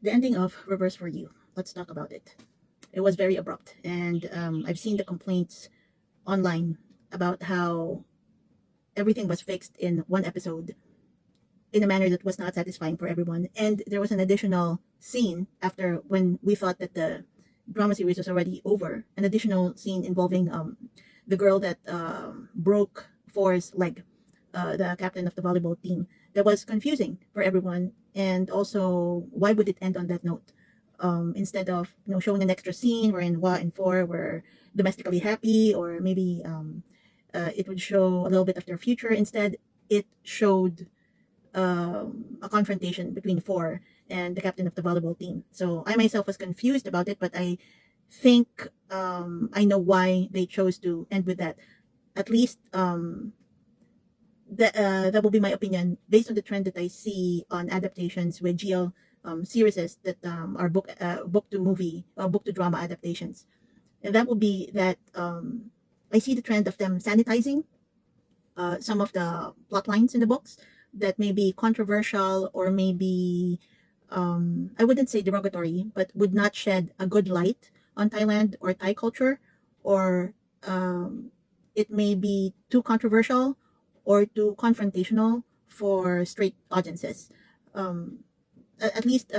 The ending of Reverse for You. Let's talk about it. It was very abrupt, and I've seen the complaints online about how everything was fixed in one episode in a manner that was not satisfying for everyone. And there was an additional scene after when we thought that the drama series was already over, an additional scene involving the girl that broke For's leg, the captain of the volleyball team. That was confusing for everyone. And also, why would it end on that note? Instead of showing an extra scene wherein Wa and Four were domestically happy, or maybe it would show a little bit of their future. Instead, it showed a confrontation between Four and the captain of the volleyball team. So I myself was confused about it, but I think I know why they chose to end with that. At least that will be my opinion based on the trend that I see on adaptations with GL series that are book to movie or book to drama adaptations. And that will be that I see the trend of them sanitizing some of the plot lines in the books that may be controversial or maybe I wouldn't say derogatory, but would not shed a good light on Thailand or Thai culture, or it may be too controversial or too confrontational for straight audiences. At least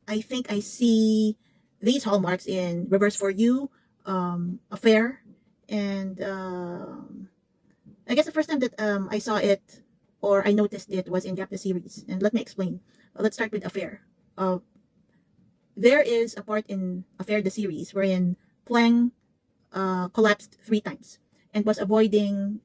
I think I see these hallmarks in Reverse for You, Affair, and I guess the first time that I saw it or I noticed it was in Gap the series. And let me explain. Let's start with Affair. There is a part in Affair the series wherein Pleng collapsed 3 times and was avoiding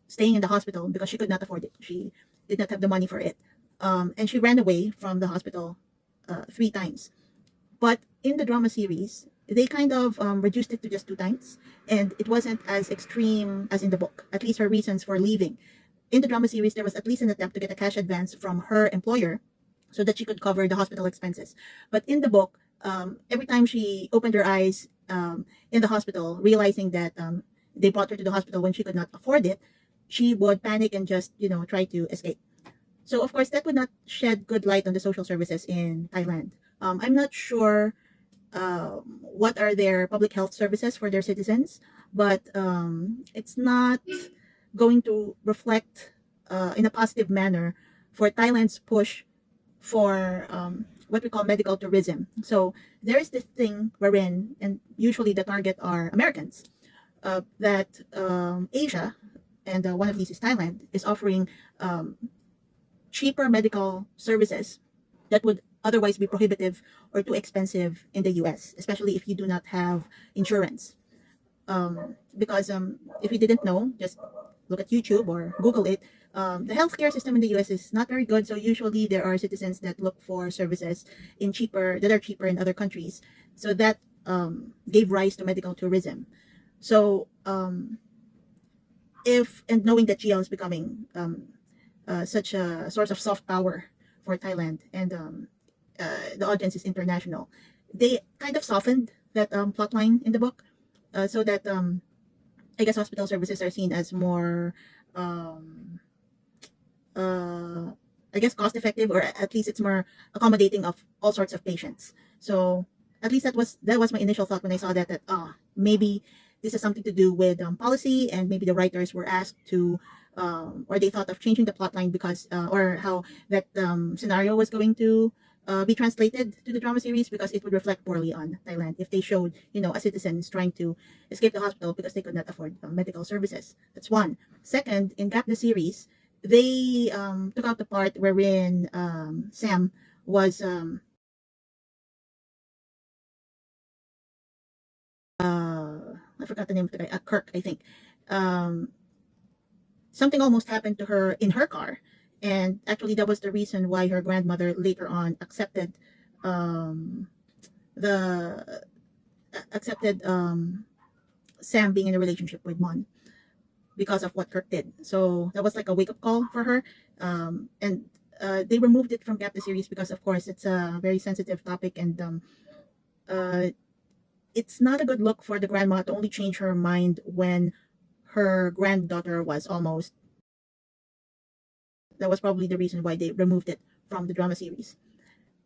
staying in the hospital because she could not afford it. She did not have the money for it. And she ran away from the hospital 3 times. But in the drama series, they kind of reduced it to just 2 times, and it wasn't as extreme as in the book, at least her reasons for leaving. In the drama series, there was at least an attempt to get a cash advance from her employer so that she could cover the hospital expenses. But in the book, every time she opened her eyes in the hospital, realizing that they brought her to the hospital when she could not afford it, she would panic and just, try to escape. So, of course, that would not shed good light on the social services in Thailand. I'm not sure what are their public health services for their citizens, but it's not going to reflect in a positive manner for Thailand's push for what we call medical tourism. So there is this thing wherein, and usually the target are Americans, that Asia, and one of these is Thailand, is offering cheaper medical services that would otherwise be prohibitive or too expensive in the US, especially if you do not have insurance. Because if you didn't know, just look at YouTube or Google it. The healthcare system in the US is not very good, so usually there are citizens that look for services that are cheaper in other countries. So that gave rise to medical tourism. So and knowing that GL is becoming such a source of soft power for Thailand, and the audience is international, they kind of softened that plot line in the book, so that I guess hospital services are seen as more, I guess, cost effective, or at least it's more accommodating of all sorts of patients. So at least that was my initial thought when I saw that maybe this has something to do with policy, and maybe the writers were asked to, or they thought of changing the plotline because, or how that scenario was going to be translated to the drama series, because it would reflect poorly on Thailand if they showed, a citizen is trying to escape the hospital because they could not afford medical services. That's one. Second, in Gap the series, they took out the part wherein Sam was I forgot the name of the guy, Kirk, I think. Something almost happened to her in her car, and actually that was the reason why her grandmother later on the accepted Sam being in a relationship with Mon because of what Kirk did. So that was like a wake up call for her, and they removed it from Gap the series because, of course, it's a very sensitive topic, and uh, it's not a good look for the grandma to only change her mind when her granddaughter was almost. That was probably the reason why they removed it from the drama series.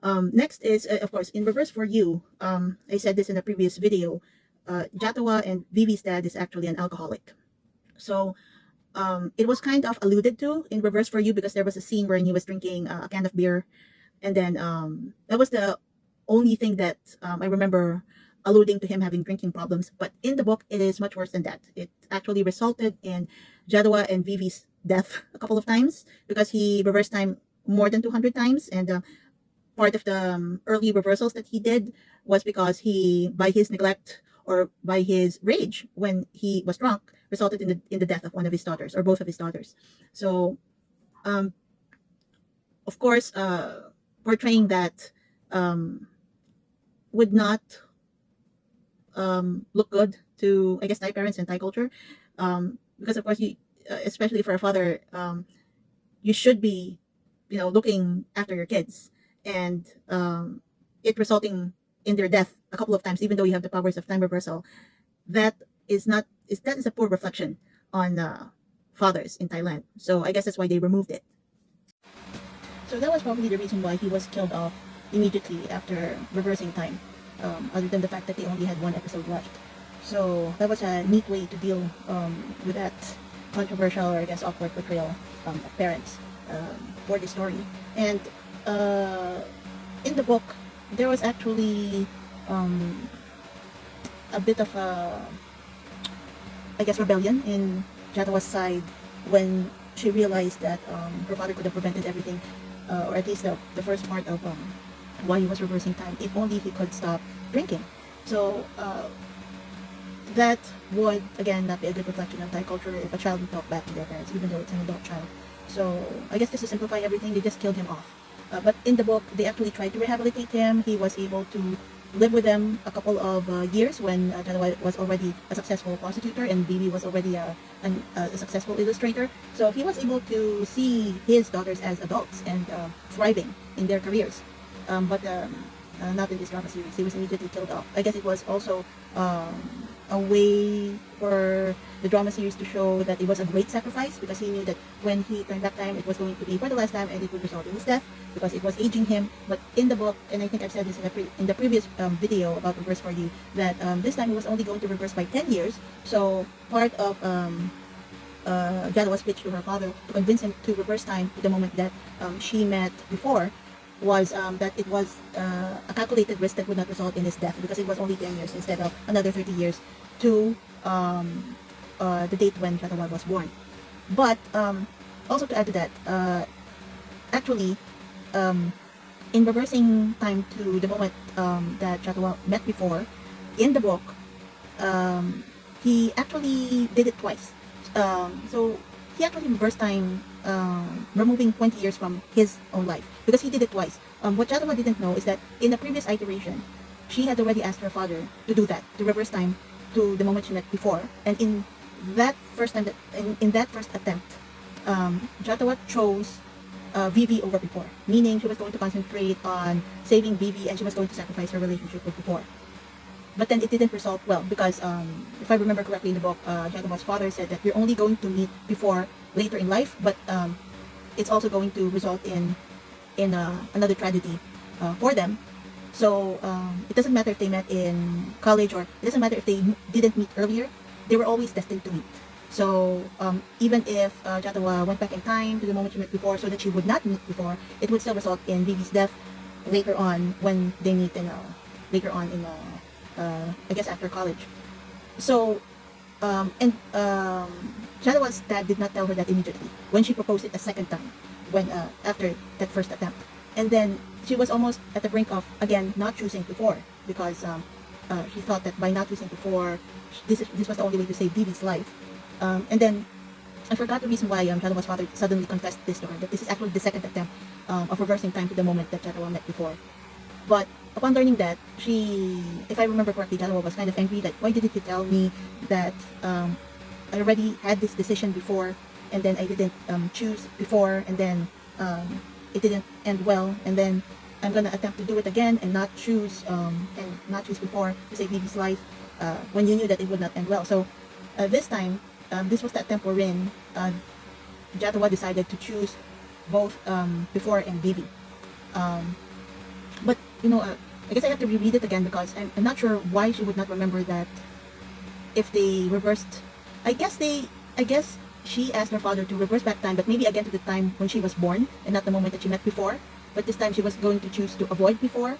Next is, of course, in reverse for you. I said this in a previous video. Jatawa and Vivi's dad is actually an alcoholic. So it was kind of alluded to in reverse for you because there was a scene where he was drinking a can of beer, and then that was the only thing that I remember alluding to him having drinking problems. But in the book, it is much worse than that. It actually resulted in Jatawa and Vivi's death a couple of times because he reversed time more than 200 times, and part of the early reversals that he did was because he, by his neglect or by his rage when he was drunk, resulted in the death of one of his daughters or both of his daughters. So, of course, portraying that would not look good to, I guess, Thai parents and Thai culture, because of course you, especially for a father, you should be, looking after your kids, and it resulting in their death a couple of times, even though you have the powers of time reversal. That is a poor reflection on fathers in Thailand. So I guess that's why they removed it. So that was probably the reason why he was killed off immediately after reversing time, other than the fact that they only had one episode left. So that was a neat way to deal with that controversial, or I guess awkward portrayal of parents for the story. And in the book, there was actually a bit of a, I guess, rebellion in Jatawa's side when she realized that her father could have prevented everything, or at least the first part of why he was reversing time, if only he could stop drinking. So that would, again, not be a good reflection of Thai culture if a child would talk back to their parents, even though it's an adult child. So I guess just to simplify everything, they just killed him off. But in the book, they actually tried to rehabilitate him. He was able to live with them a couple of years when Jatawa was already a successful prosecutor and Bibi was already a successful illustrator. So he was able to see his daughters as adults and thriving in their careers. But not in this drama series. He was immediately killed off. I guess it was also a way for the drama series to show that it was a great sacrifice, because he knew that when he turned back time, it was going to be for the last time and it would result in his death because it was aging him. But in the book, and I think I've said this in the previous video about reverse for you, that this time he was only going to reverse by 10 years. So part of Jatawa's pitch to her father to convince him to reverse time to the moment that she met before was that it was a calculated risk that would not result in his death, because it was only 10 years instead of another 30 years to the date when Jatawa was born. But also to add to that, actually, in reversing time to the moment that Jatawa met before, in the book, he actually did it twice. So he actually reversed time, removing 20 years from his own life, because he did it twice. What Jatawa didn't know is that in the previous iteration, she had already asked her father to do that, to reverse time to the moment she met before. And in that first time, in that first attempt, Jatawa chose Vivi over before, meaning she was going to concentrate on saving Vivi and she was going to sacrifice her relationship with before. But then it didn't result well, because if I remember correctly in the book, Jatawa's father said that you're only going to meet before later in life, but it's also going to result in another tragedy for them. So it doesn't matter if they met in college, or it doesn't matter if they didn't meet earlier, they were always destined to meet. So even if Jatawa went back in time to the moment she met before so that she would not meet before, it would still result in Vivi's death later on when they meet later on in I guess after college. So Jatawa's dad did not tell her that immediately when she proposed it a second time, when after that first attempt. And then she was almost at the brink of, again, not choosing before, because she thought that by not choosing before, this was the only way to save Vivi's life. And then I forgot the reason why Jatawa's father suddenly confessed this to her, that this is actually the second attempt of reversing time to the moment that Jatawa met before. But upon learning that, she, if I remember correctly, Jatawa was kind of angry, like, why didn't you tell me that I already had this decision before, and then I didn't choose before, and then it didn't end well, and then I'm gonna attempt to do it again and not choose before to save Vivi's life, when you knew that it would not end well. So this time, this was the attempt wherein Jatawa decided to choose both before and Vivi. But I guess I have to reread it again because I'm not sure why she would not remember that if they reversed. I guess she asked her father to reverse back time, but maybe again to the time when she was born and not the moment that she met before. But this time she was going to choose to avoid before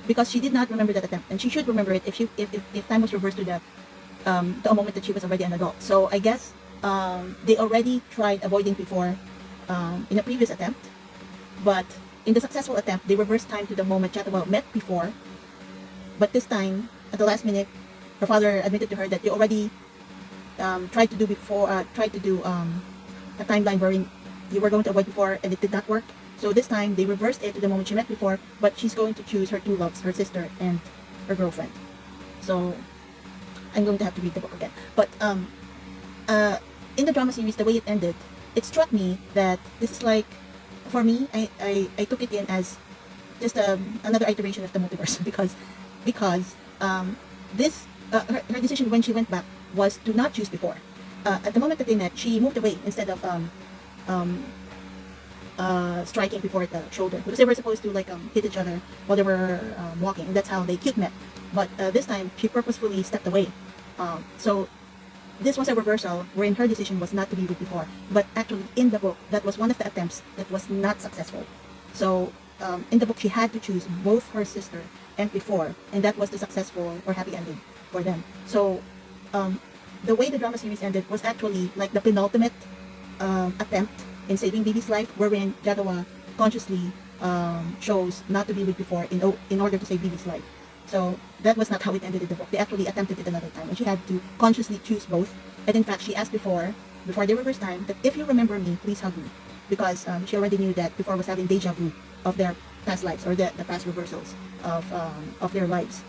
because she did not remember that attempt, and she should remember it if time was reversed to the moment that she was already an adult. So I guess they already tried avoiding before in a previous attempt, but in the successful attempt they reversed time to the moment Chatawal met before. But this time, at the last minute, her father admitted to her that you already tried to do a timeline wherein you were going to avoid before and it did not work. So this time they reversed it to the moment she met before, but she's going to choose her two loves, her sister and her girlfriend. So I'm going to have to read the book again. But in the drama series, the way it ended, it struck me that this is like, for me, I took it in as just another iteration of the multiverse because this her decision when she went back was to not choose before. At the moment that they met, she moved away instead of striking before the shoulder because they were supposed to hit each other while they were walking, and that's how they cute met. But this time she purposefully stepped away. So this was a reversal wherein her decision was not to be with before, but actually in the book that was one of the attempts that was not successful. So in the book she had to choose both her sister and before, and that was the successful or happy ending for them. So the way the drama series ended was actually like the penultimate attempt in saving Bibi's life, wherein Jagawa consciously chose not to be with before in order to save Bibi's life. So that was not how it ended in the book. They actually attempted it another time, and she had to consciously choose both. And in fact, she asked before they reversed time, that if you remember me, please hug me, because she already knew that before was having deja vu of their past lives or the past reversals of their lives.